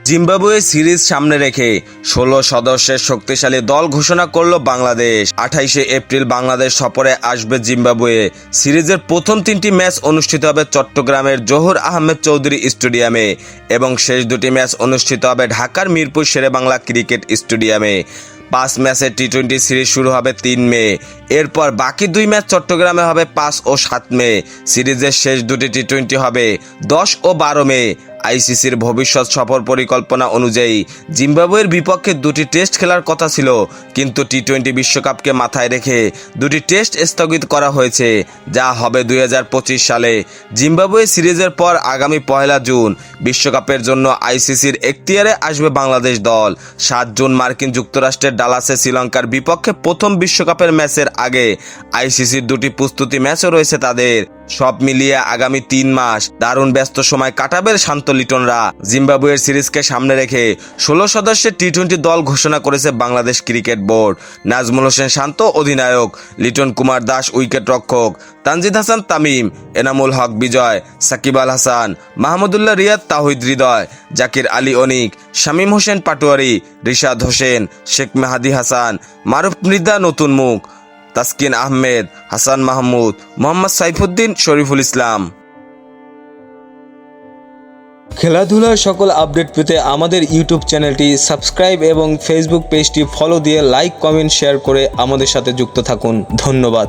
Zimbabwe series সামনে রেখে ১৬ সদস্যের শক্তিশালী দল ঘোষণা করল বাংলাদেশ। ২৮শে এপ্রিল বাংলাদেশ সফরে আসবে জিম্বাবুয়ে। সিরিজের প্রথম ৩টি ম্যাচ অনুষ্ঠিত হবে চট্টগ্রামের জহুর আহমেদ চৌধুরী স্টেডিয়ামে এবং শেষ 2টি ম্যাচ অনুষ্ঠিত হবে ঢাকার মিরপুর শেরেবাংলা ক্রিকেট স্টেডিয়ামে। 5 ম্যাচের টি-20 সিরিজ শুরু হবে 3 মে। এরপর বাকি 2 ম্যাচ চট্টগ্রামে হবে 5 ও 7 মে। সিরিজের শেষ 2টি টি-20 হবে 10 ও 12 মে। আইসিসির ভবিষ্যৎ সফর পরিকল্পনা অনুযায়ী জিম্বাবুয়ের বিপক্ষে 2টি টেস্ট খেলার কথা ছিল, কিন্তু টি-20 বিশ্বকাপকে মাথায় রেখে 2টি টেস্ট স্থগিত করা হয়েছে, যা হবে 2025 সালে। জিম্বাবুয়ে সিরিজের পর আগামী 1 জুন বিশ্বকাপের জন্য আইসিসির এখতিয়ারে আসবে বাংলাদেশ দল। 7 জুন মার্কিন যুক্তরাষ্ট্রের ডালাসে শ্রীলঙ্কার বিপক্ষে প্রথম বিশ্বকাপের ম্যাচের আগে আইসিসির 2টি প্রস্তুতি ম্যাচও রয়েছে তাদের। সব মিলিয়ে আগামী 3 মাস দারুণ ব্যস্ত সময় কাটাবে শান্ত লিটনরা। জিম্বাবুয়ের সিরিজকে সামনে রেখে 16 সদস্যের টি-20 দল ঘোষণা করেছে বাংলাদেশ ক্রিকেট বোর্ড। নাজমুল হোসেন শান্ত অধিনায়ক, লিটন কুমার দাস উইকেট রক্ষক, তানজিদ হাসান তামিম, এনামুল হক বিজয়, সাকিব আল হাসান, মাহমুদুল্লাহ রিয়াদ, তাওহিদ হৃদয়, জাকির আলী অনিক, শামীম হোসেন পাটোয়ারি, রিশাদ হোসেন, শেখ মেহাদি হাসান, মারুফ মৃধা নতুন মুখ, তাসকিন আহমেদ, হাসান মাহমুদ, মোহাম্মদ সাইফুদ্দিন, শরীফুল ইসলাম। খেলাধুলার সকল আপডেট পেতে আমাদের ইউটিউব চ্যানেলটি সাবস্ক্রাইব এবং ফেসবুক পেজটি ফলো দিয়ে লাইক, কমেন্ট, শেয়ার করে আমাদের সাথে যুক্ত থাকুন। ধন্যবাদ।